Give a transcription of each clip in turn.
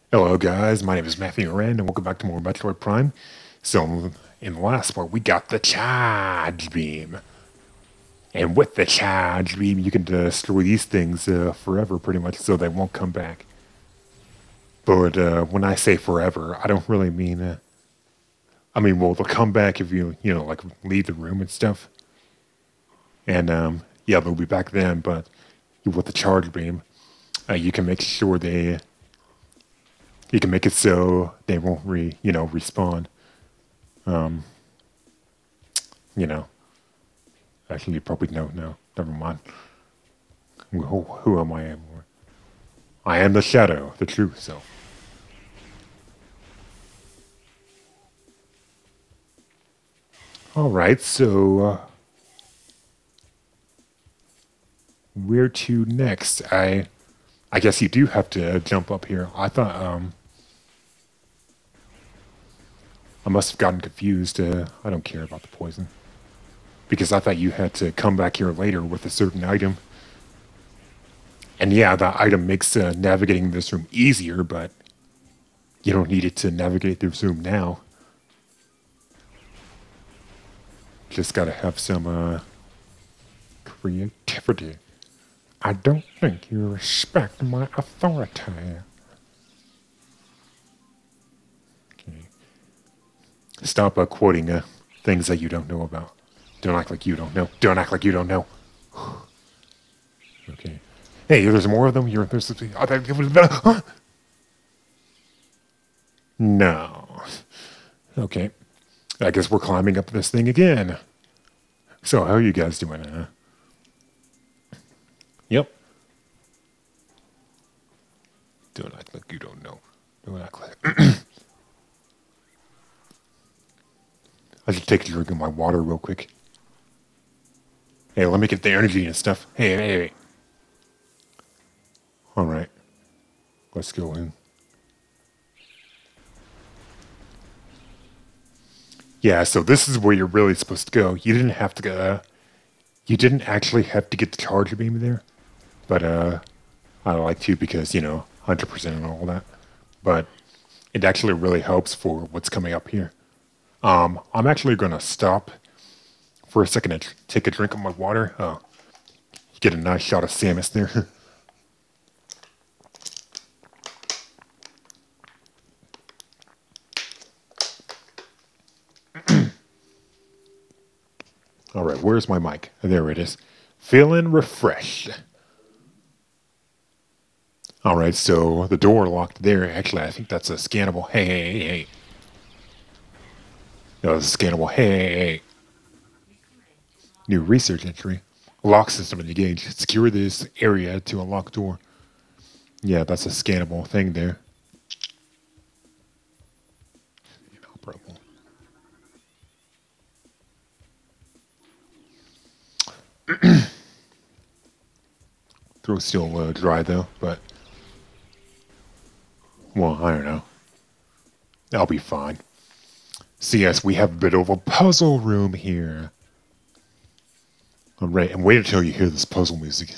Hello guys, my name is Matthew Rand and welcome back to more Metroid Prime. So in the last part we got the charge beam. And with the charge beam you can destroy these things forever pretty much so they won't come back. But when I say forever, I don't really mean well they'll come back if you like leave the room and stuff. And yeah, they'll be back then, but with the charge beam, you can make sure you can make it so they won't respawn. Um, you know, Actually, you probably don't know. Never mind. Who am I anymore? I am the shadow, the true self. All right, so where to next? I guess you do have to jump up here. I thought I must have gotten confused. I don't care about the poison because I thought you had to come back here later with a certain item. And yeah, that item makes navigating this room easier, but you don't need it to navigate this room now. Just gotta have some creativity. I don't think you respect my authority. Okay. Stop quoting things that you don't know about. Don't act like you don't know. Don't act like you don't know. Okay. Hey, there's more of them. There's no. Okay. I guess we're climbing up this thing again. So how are you guys doing? Yep. Don't act like you don't know. Don't act like. I should take a drink of my water real quick. Hey, let me get the energy and stuff. Hey. All right. Let's go in. Yeah, so this is where you're really supposed to go. You didn't have to go. You didn't actually have to get the charger beam there, but I like to because 100% and all that. But it actually really helps for what's coming up here. I'm actually gonna stop for a second and take a drink of my water. Get a nice shot of Samus there. All right, where's my mic? There it is. Feeling refreshed. All right, so the door locked there. Actually, I think that's a scannable. Hey. No, it's a scannable. Hey. New research entry. Lock system engaged. Secure this area to unlock door. Yeah, that's a scannable thing there. Inoperable. Throat's still dry though, but well, I don't know. I'll be fine. So yes, we have a bit of a puzzle room here. All right, and wait until you hear this puzzle music.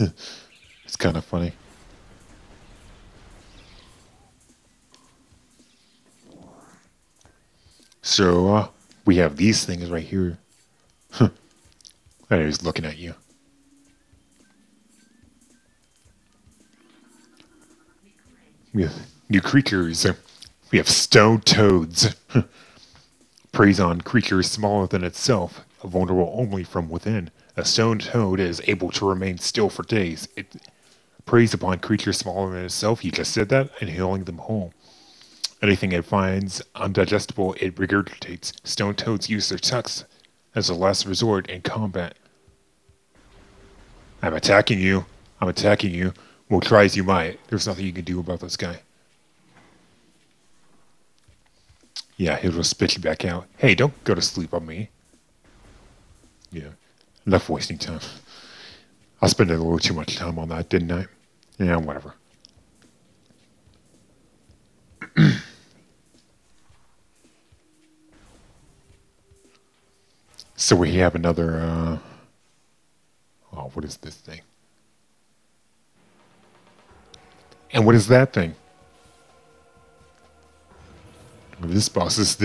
It's kind of funny. So we have these things right here. And he's looking at you. We have new creatures. We have stone toads. Preys on creatures smaller than itself, vulnerable only from within. A stone toad is able to remain still for days. It preys upon creatures smaller than itself, you just said that, and healing them whole. Anything it finds undigestible, it regurgitates. Stone toads use their tusks as a last resort in combat. I'm attacking you. I'm attacking you. Well, try as you might. There's nothing you can do about this guy. Yeah, he'll just spit you back out. Hey, don't go to sleep on me. Yeah, enough wasting time. I spent a little too much time on that, didn't I? Yeah, whatever. So we have another, oh, what is this thing? And what is that thing? this boss is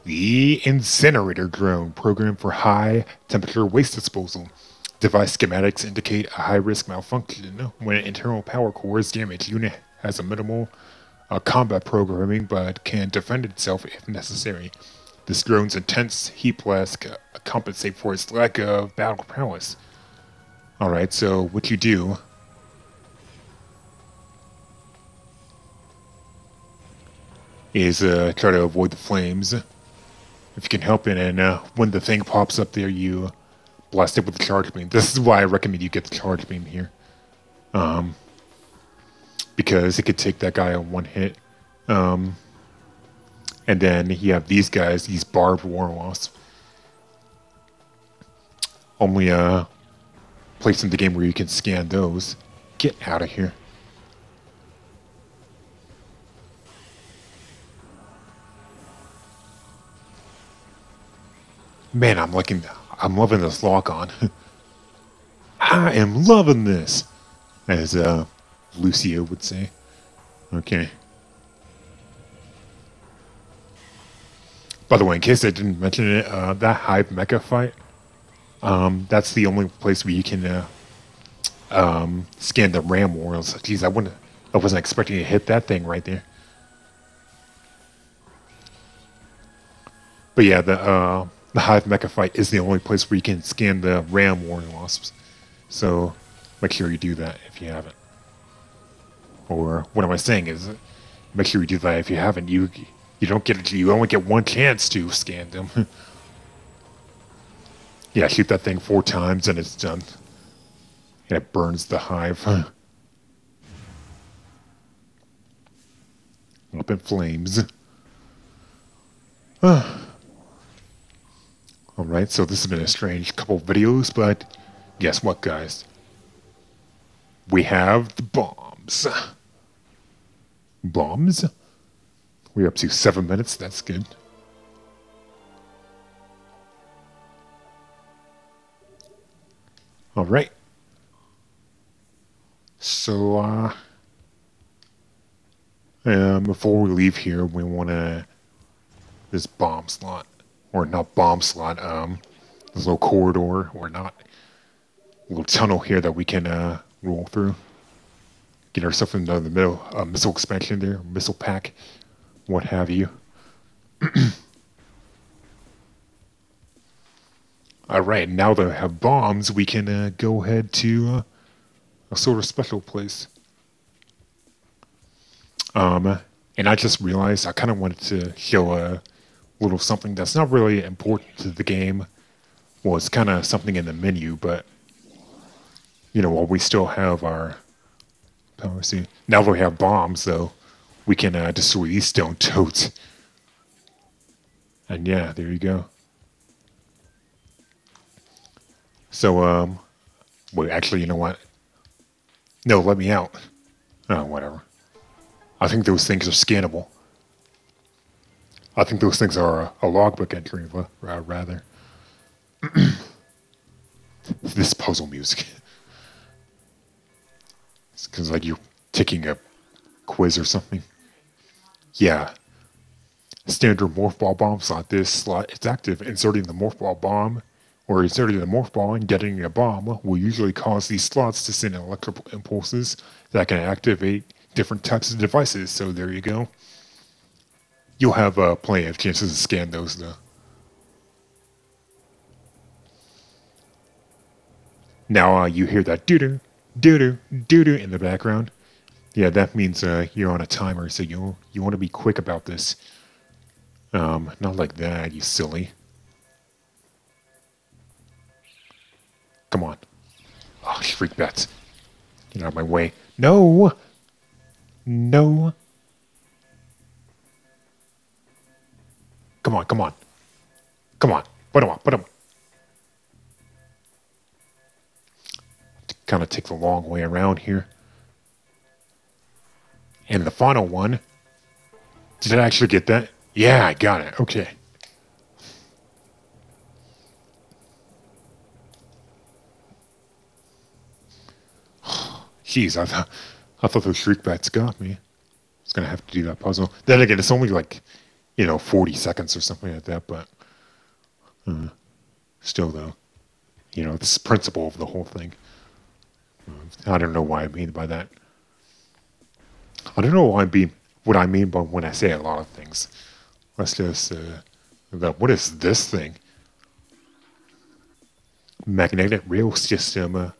the incinerator drone, programmed for high temperature waste disposal. Device schematics indicate a high risk malfunction when an internal power core is damaged. Unit has a minimal combat programming, but can defend itself if necessary. This drone's intense heat blast compensate for its lack of battle prowess. Alright, so what you do is try to avoid the flames if you can help it, and when the thing pops up there, you blast it with the charge beam. This is why I recommend you get the charge beam here. Because it could take that guy on one hit. And then you have these guys, these barbed warlocks. Only place in the game where you can scan those. Get out of here. Man, I'm loving this lock on. I am loving this, as Lucio would say. Okay. By the way, in case I didn't mention it, that Hive Mecha fight, that's the only place where you can scan the ram worlds. Jeez, I wasn't expecting to hit that thing right there. But yeah, the Hive Mecha fight is the only place where you can scan the ram warning wasps. So make sure you do that if you haven't. Or what am I saying is, make sure you do that if you haven't. You don't get it. You only get one chance to scan them. Yeah, shoot that thing 4 times and it's done. And it burns the hive. Up in flames. Alright, so this has been a strange couple of videos, but guess what, guys? We have the bombs. Bombs? We're up to 7 minutes, that's good. Alright. So, before we leave here, we want to... this bomb slot. Or not bomb slot, this little corridor, or not. Little tunnel here that we can roll through. Get ourselves into the middle, missile expansion there, missile pack, what have you. Alright, now that we have bombs, we can go ahead to a sort of special place. And I just realized I kind of wanted to show a little something that's not really important to the game. Well, it's kind of something in the menu, but you know, while we still have our power, see, now that we have bombs, though, we can destroy these stone toads. And yeah, there you go. So, wait, actually, you know what? No, let me out. Oh, whatever. I think those things are scannable. I think those things are a logbook entry, rather. This puzzle music. It's because, like, you're taking a quiz or something. Yeah. Standard morph ball bomb slot. This slot is active. Inserting the morph ball bomb, or inserting the morph ball and getting a bomb will usually cause these slots to send electrical impulses that can activate different types of devices. So there you go. You'll have plenty of chances to scan those, though. Now you hear that doo-doo, doo-doo, doo-doo in the background. Yeah, that means you're on a timer, so you want to be quick about this. Not like that, you silly. Come on. Oh, shriek bats. Get out of my way. No! No! Come on, come on. Come on. Put him on, put him on. Kind of take the long way around here. And the final one. Did I actually get that? Yeah, I got it. Okay. Jeez, I thought those shriek bats got me. It's gonna have to do that puzzle. Then again, it's only like, 40 seconds or something like that. But still, though, this is the principle of the whole thing. I don't know why I mean by that. I don't know what I mean by when I say a lot of things. Let's just what is this thing? Magnetic rail system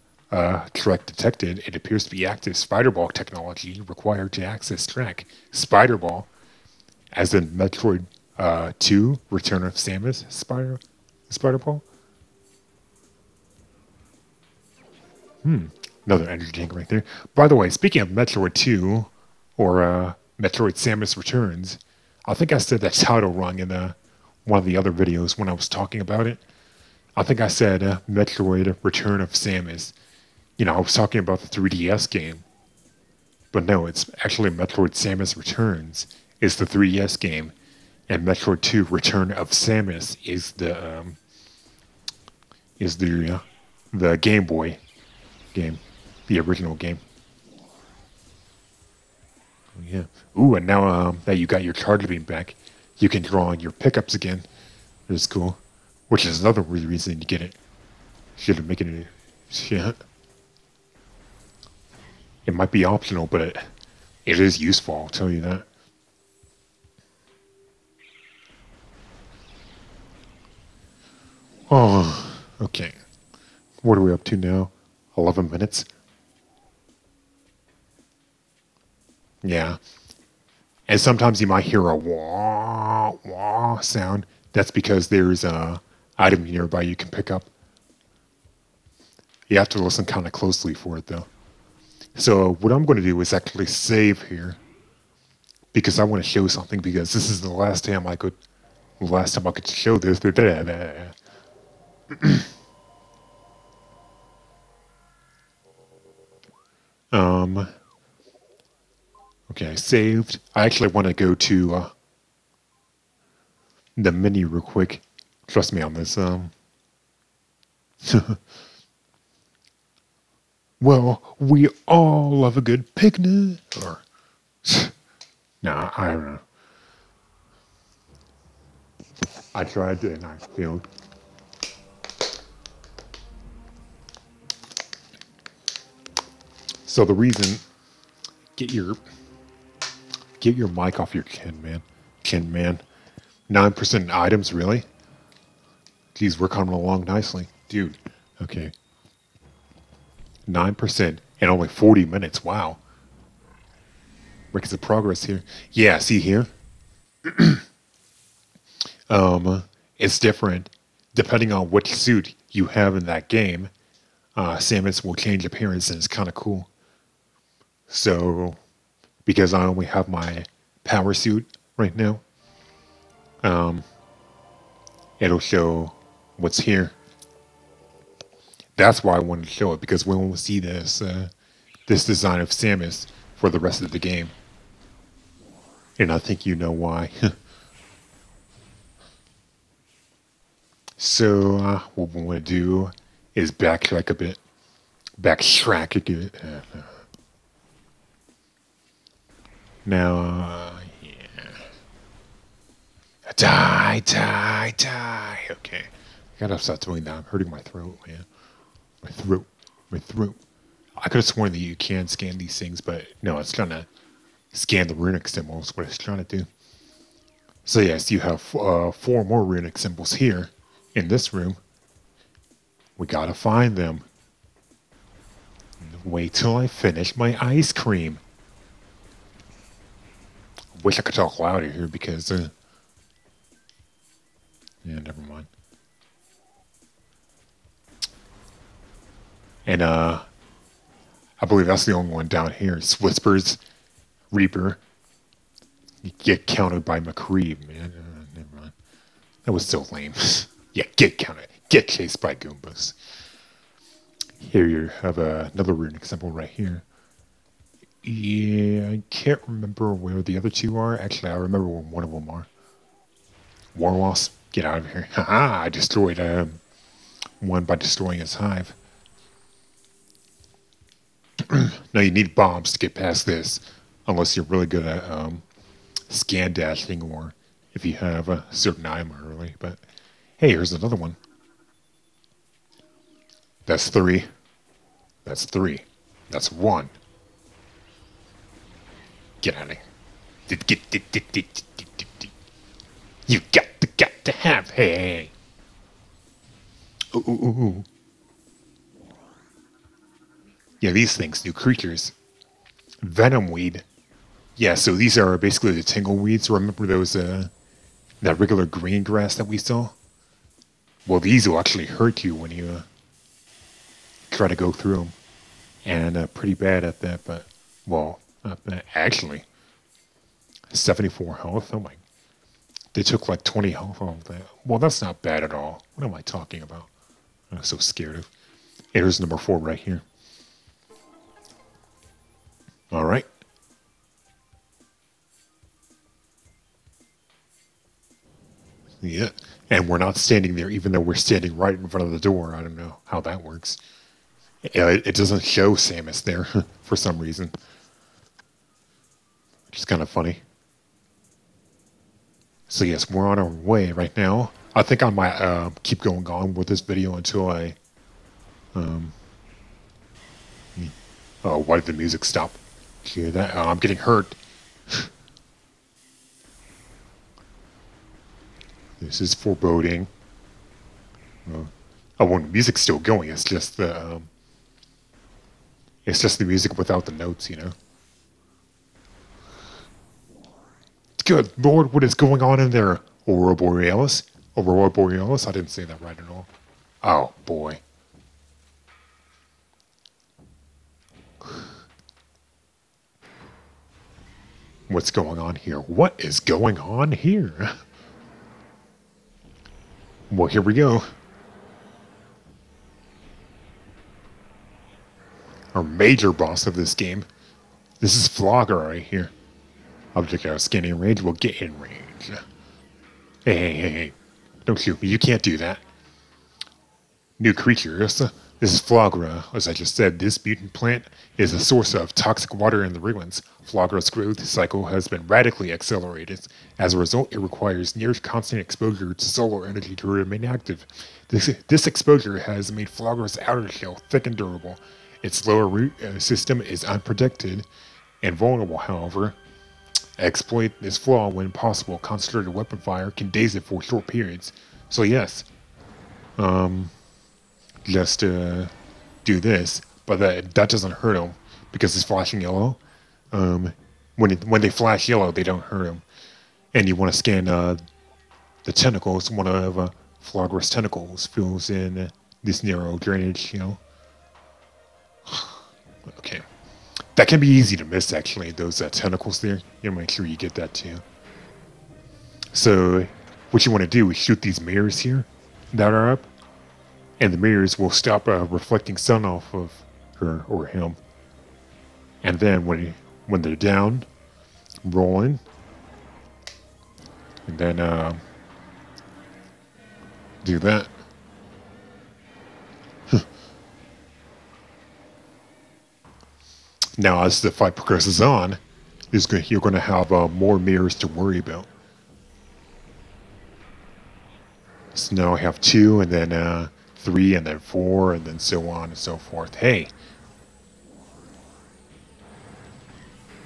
track detected. It appears to be active spiderball technology required to access track. Spiderball, as in Metroid 2, Return of Samus spiderball. Another energy tank right there. By the way, speaking of Metroid 2, or Metroid Samus Returns, I think I said that title wrong in one of the other videos when I was talking about it. I think I said Metroid Return of Samus. I was talking about the 3DS game. But no, it's actually Metroid Samus Returns is the 3DS game. And Metroid 2 Return of Samus is the Game Boy game. The original game. Yeah. Ooh, and now that you got your charge beam back, you can draw on your pickups again. That's cool. Which is another reason to get it. Should have made it. Yeah. It might be optional, but it is useful, I'll tell you that. Oh, okay. What are we up to now? 11 minutes? Yeah. And sometimes you might hear a wah, wah sound. That's because there's a item nearby you can pick up. You have to listen kind of closely for it, though. So what I'm going to do is actually save here. Because I want to show something, because this is the last time I could show this. Okay, saved. I actually want to go to the menu real quick. Trust me on this. Well, we all love a good picnic. Or, nah, I don't know. I tried and I failed. So the reason, get your mic off your chin, man. 9% items, really? Geez, we're coming along nicely. Dude, okay. 9% and only 40 minutes. Wow. Making some progress here. Yeah, see here? It's different. Depending on which suit you have in that game, Samus will change appearance, and it's kind of cool. So, because I only have my power suit right now, it'll show what's here. That's why I wanted to show it, because we won't see this design of Samus for the rest of the game. And I think you know why. So, what we want to do is backtrack a bit. Now, yeah. Die. Okay. I gotta stop doing that. I'm hurting my throat, man. My throat. I could have sworn that you can scan these things, but no, it's trying to scan the runic symbols, what it's trying to do. So yes, you have 4 more runic symbols here in this room. We gotta find them. Wait till I finish my ice cream. I wish I could talk louder here because, yeah, never mind. And, I believe that's the only one down here. It's Whispers, Reaper. You get counted by McCree, man. Never mind. That was so lame. Yeah, get counted. Get chased by Goombas. Here you have another runic symbol right here. Yeah, I can't remember where the other 2 are. Actually, I remember where one of them are. Warwasp, get out of here. Haha, I destroyed one by destroying his hive. Now you need bombs to get past this. unless you're really good at scan dashing or if you have a certain item early. But hey, here's another one. That's 3. That's 3. That's 1. Get out of here. You got to have. Hey. Ooh, ooh, ooh. Yeah, these things, new creatures. Venom weed. Yeah, so these are basically the tingle weeds. Remember those, that regular green grass that we saw? Well, these will actually hurt you when you try to go through them. And pretty bad at that, but, well, not bad. Actually, 74 health? Oh my. They took like 20 health off that. Well, that's not bad at all. What am I talking about? I'm so scared of. Here's number 4 right here. All right. Yeah. And we're not standing there, even though we're standing right in front of the door. I don't know how that works. It doesn't show Samus there for some reason. Which is kind of funny. So yes, we're on our way right now. I think I might keep going on with this video until I... Oh, why did the music stop? Hear that? I'm getting hurt. This is foreboding. Oh, well, the music's still going. It's just the music without the notes, you know. Good Lord, what is going on in there? Aurora Borealis? Aurora Borealis? I didn't say that right at all. Oh boy. What's going on here? What is going on here? Well, here we go. Our major boss of this game. This is Flaahgra right here. Object out of scanning range will get in range. Hey, hey, hey, hey. Don't shoot me. You can't do that. New creatures. This is Flaahgra. As I just said, this mutant plant is a source of toxic water in the ruins. Flaahgra's growth cycle has been radically accelerated. As a result, it requires near constant exposure to solar energy to remain active. This exposure has made Flaahgra's outer shell thick and durable. Its lower root system is unprotected and vulnerable, however. Exploit this flaw when possible. Concentrated weapon fire can daze it for short periods. So yes, just do this, but that doesn't hurt them because it's flashing yellow. When they flash yellow, they don't hurt them. And you want to scan the tentacles. One of Flaahgra's tentacles fills in this narrow drainage, you know. Okay. That can be easy to miss, actually, those tentacles there. You know, make sure you get that, too. So, what you want to do is shoot these mirrors here that are up, and the mirrors will stop reflecting sun off of her or him. And then when they're down, rolling, and then do that. Now, as the fight progresses on, you're going to have more mirrors to worry about. So now I have 2, and then 3, and then 4, and then so on and so forth. Hey!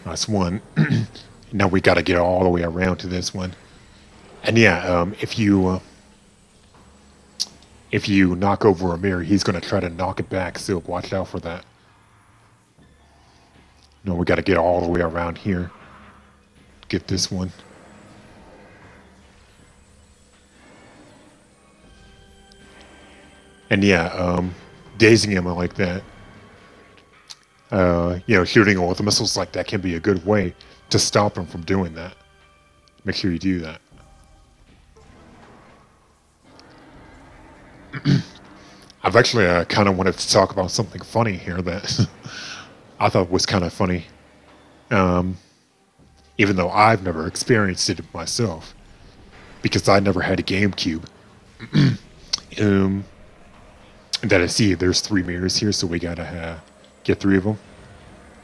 That's 1. Now we got to get all the way around to this one. And yeah, if you knock over a mirror, he's going to try to knock it back, so watch out for that. No, we got to get all the way around here. Get this one. And yeah, dazing him like that. You know, shooting him with missiles like that can be a good way to stop him from doing that. Make sure you do that. I've actually kind of wanted to talk about something funny here that I thought was kind of funny. Even though I've never experienced it myself. Because I never had a GameCube. That I see there's 3 mirrors here, so we gotta get 3 of them.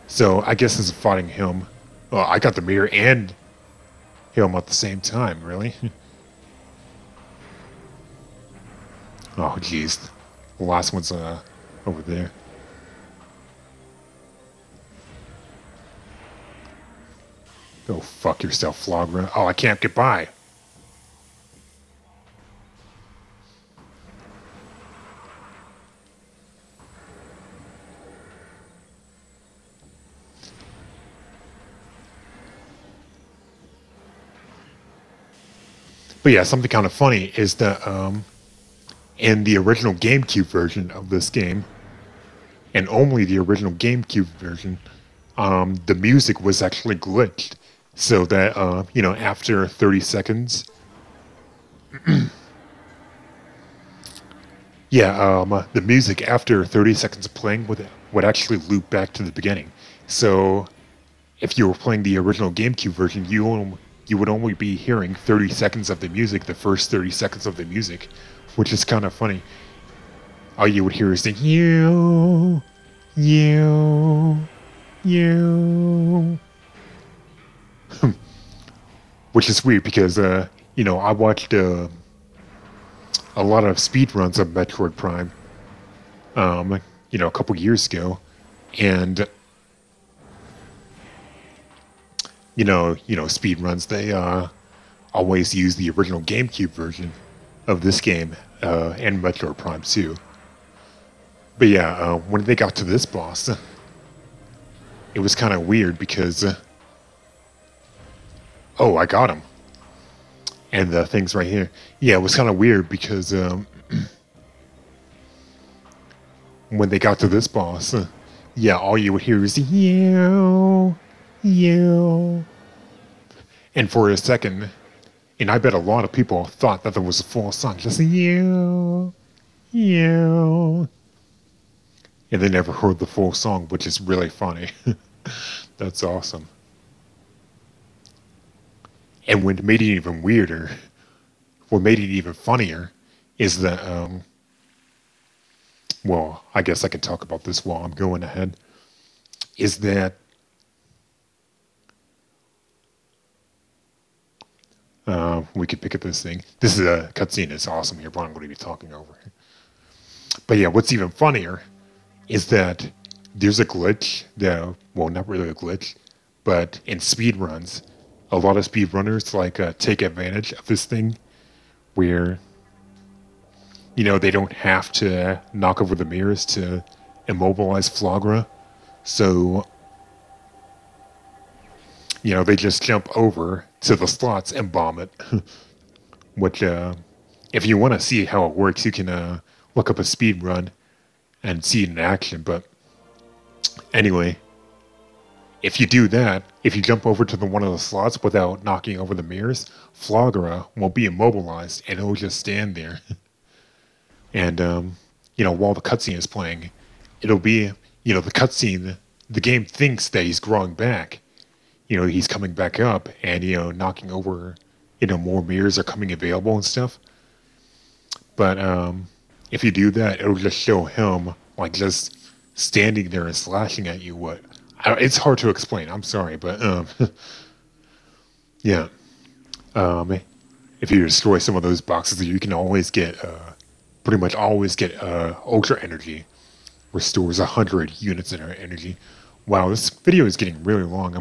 So I guess as fighting him, Oh, I got the mirror and him at the same time, really? Oh, jeez. The last one's over there. Go fuck yourself, Flaahgra. Oh, I can't get by. But yeah, something kind of funny is that in the original GameCube version of this game, and only the original GameCube version, the music was actually glitched. So that, after 30 seconds, the music after 30 seconds of playing would actually loop back to the beginning. So if you were playing the original GameCube version, you would only be hearing 30 seconds of the music, the first 30 seconds of the music, which is kind of funny. All you would hear is the you, which is weird because, I watched a lot of speed runs of Metroid Prime, a couple years ago, and speed runs, they always use the original GameCube version of this game and Metroid Prime 2. But yeah, when they got to this boss, it was kind of weird because, oh, I got him. And the thing's right here. Yeah, it was kind of weird because when they got to this boss, all you would hear is you. And for a second, and I bet a lot of people thought that there was a full song, just you. And they never heard the full song, which is really funny. That's awesome. And what made it even weirder, what made it even funnier, is that, well, I guess I can talk about this while I'm going ahead, is that we could pick up this thing. This is a cutscene. It's awesome here, but I'm going to be talking over. But yeah, what's even funnier is that there's a glitch that, well, not really a glitch, but in speedruns, a lot of speedrunners take advantage of this thing where, they don't have to knock over the mirrors to immobilize Flaahgra. So, they just jump over to the slots and bomb it. Which, if you want to see how it works, you can look up a speed run and see it in action. But anyway, if you do that, if you jump over to one of the slots without knocking over the mirrors, Flaahgra won't be immobilized and it'll just stand there. And, while the cutscene is playing, it'll be, the cutscene, the game thinks that he's growing back. He's coming back up and, knocking over, more mirrors are coming available and stuff. But if you do that, it'll just show him, just standing there and slashing at you. It's hard to explain. I'm sorry, but, yeah. If you destroy some of those boxes, you can always get, pretty much always get Ultra Energy. Restores 100 units in our energy. Wow, this video is getting really long.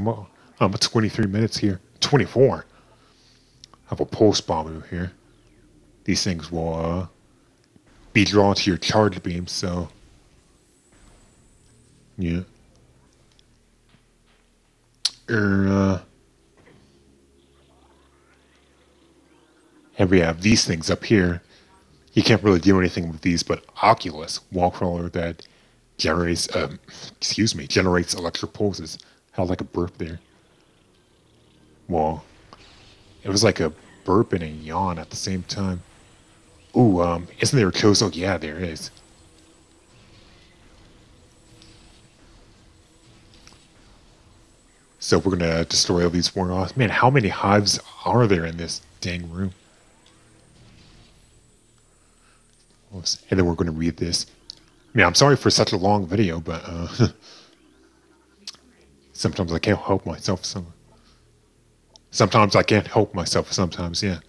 I'm at 23 minutes here. 24. I have a pulse bomber here. These things will be drawn to your charge beam, so yeah. And we have these things up here. You can't really do anything with these, but Oculus, wall crawler that generates, generates electric pulses. Had like a burp there. Well, it was like a burp and a yawn at the same time. Ooh, isn't there a Chozo? Yeah, there is. So we're gonna destroy all these warlocks. Man, how many hives are there in this dang room? And then we're gonna read this. I'm sorry for such a long video, but sometimes I can't help myself. So Sometimes I can't help myself. Sometimes, yeah.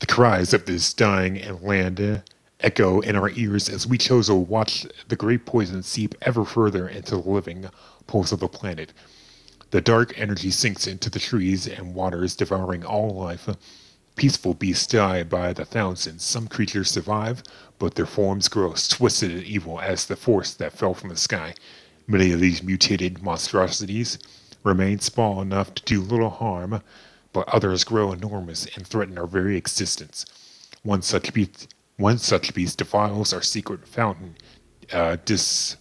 The cries of this dying land echo in our ears as we chose to watch the great poison seep ever further into the living pulse of the planet. The dark energy sinks into the trees and waters, devouring all life. Peaceful beasts die by the thousands. Some creatures survive, but their forms grow twisted and evil as the force that fell from the sky. Many of these mutated monstrosities remain small enough to do little harm, but others grow enormous and threaten our very existence. One such beast, one such beast defiles our secret fountain, uh, dis,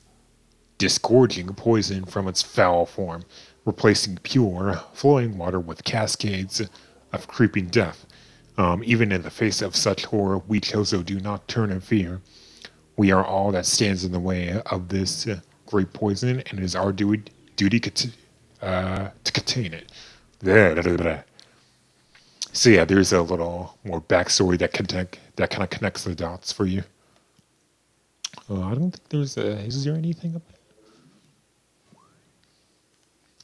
disgorging poison from its foul form, replacing pure, flowing water with cascades of creeping death. Even in the face of such horror, we Chozo do not turn in fear. We are all that stands in the way of this great poison, and it is our duty to contain it. Blah, blah, blah, blah. So yeah, there's a little more backstory that kind of connects the dots for you. I don't think there's a. Is there anything?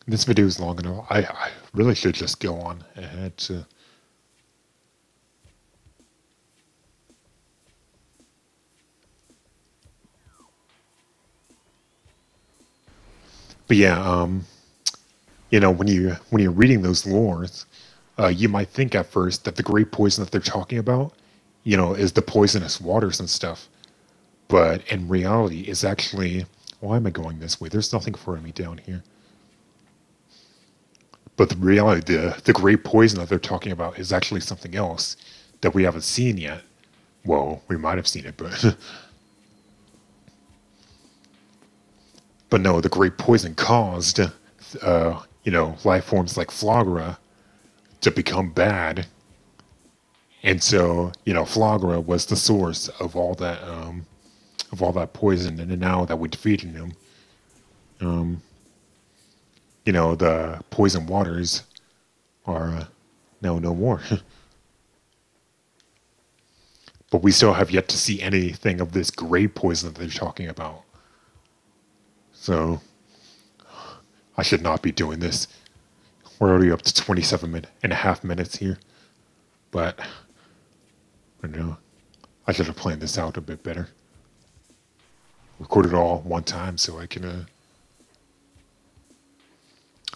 This video is long enough. I really should just go on ahead to. But yeah, when you're reading those lores, you might think at first that the great poison that they're talking about, is the poisonous waters and stuff. But in reality, it's actually. Why am I going this way? There's nothing for me down here. But the reality, the great poison that they're talking about is actually something else that we haven't seen yet. Well, we might have seen it, but but no, the great poison caused, life forms like Flaahgra to become bad, and so Flaahgra was the source of all that poison, and now that we defeated him, the poison waters are now no more. But we still have yet to see anything of this great poison that they're talking about. So, I should not be doing this. We're already up to 27 and a half minutes here. But, I should have planned this out a bit better. Record it all one time so I can,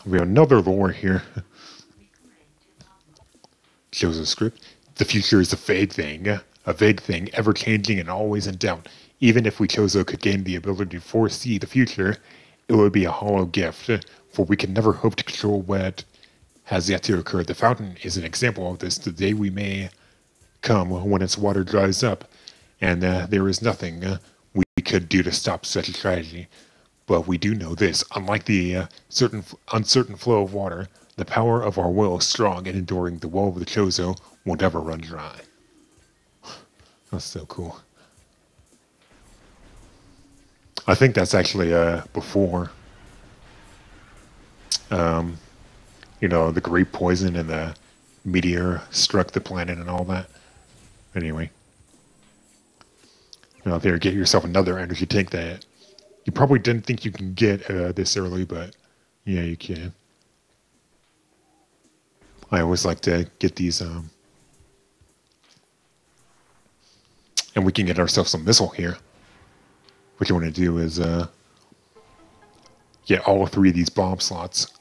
we have another lore here. Shows a script. The future is a vague thing, ever changing and always in doubt. Even if we Chozo could gain the ability to foresee the future, it would be a hollow gift, for we can never hope to control what has yet to occur. The fountain is an example of this. The day we may come when its water dries up, and there is nothing we could do to stop such a tragedy. But we do know this: unlike the uncertain flow of water, the power of our will is strong and enduring. The well of the Chozo will never run dry. That's so cool. I think that's actually before, the great poison and the meteor struck the planet and all that. Anyway, there, get yourself another energy tank that you probably didn't think you can get this early, but yeah, you can. I always like to get these, and we can get ourselves a missile here. What you want to do is get all three of these bomb slots.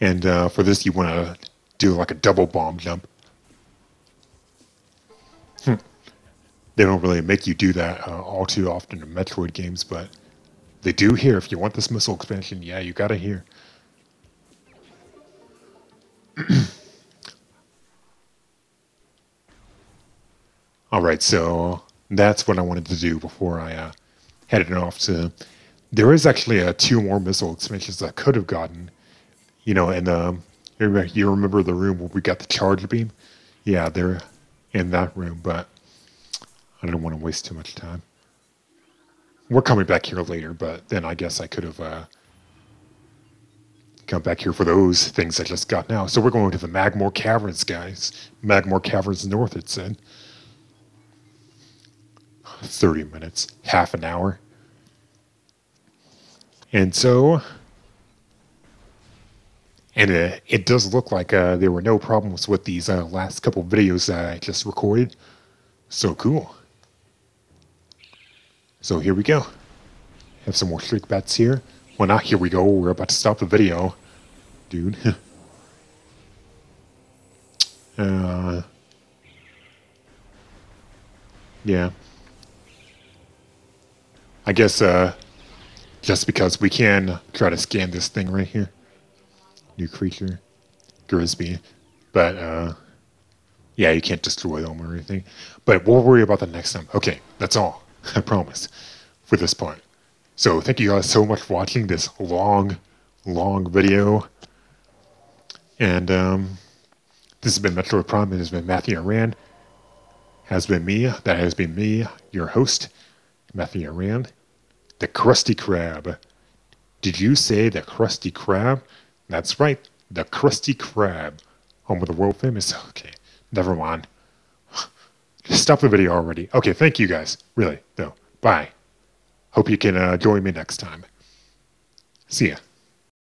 And for this, you want to do like a double bomb jump. They don't really make you do that all too often in Metroid games, but they do here. If you want this missile expansion, yeah, you gotta here. Alright, so that's what I wanted to do before I headed off to... There is actually two more missile expansions I could have gotten. And you remember the room where we got the charge beam? Yeah, they're in that room, but I don't want to waste too much time. We're coming back here later, but then I guess I could have come back here for those things I just got now. So we're going to the Magmore Caverns, guys. Magmore Caverns North, it said. 30 minutes, half an hour. And so, and it does look like there were no problems with these last couple videos that I just recorded. So cool. So here we go. Have some more streak bets here. Well, not here we go. We're about to stop the video. Dude. Yeah. I guess just because we can try to scan this thing right here. New creature. Grisby. But yeah, you can't destroy them or anything. But we'll worry about that next time. Okay, that's all. I promise. For this part. So thank you guys so much for watching this long video. And this has been Metroid Prime. It has been Matthew Aran. Has been me. That has been me, your host, Matthew Aran. The Krusty Krab. Did you say the Krusty Krab? That's right. The Krusty Krab. Home of the world famous. Okay, never mind. Just stop the video already. Okay, thank you guys. Really, though. Bye. Hope you can join me next time. See ya.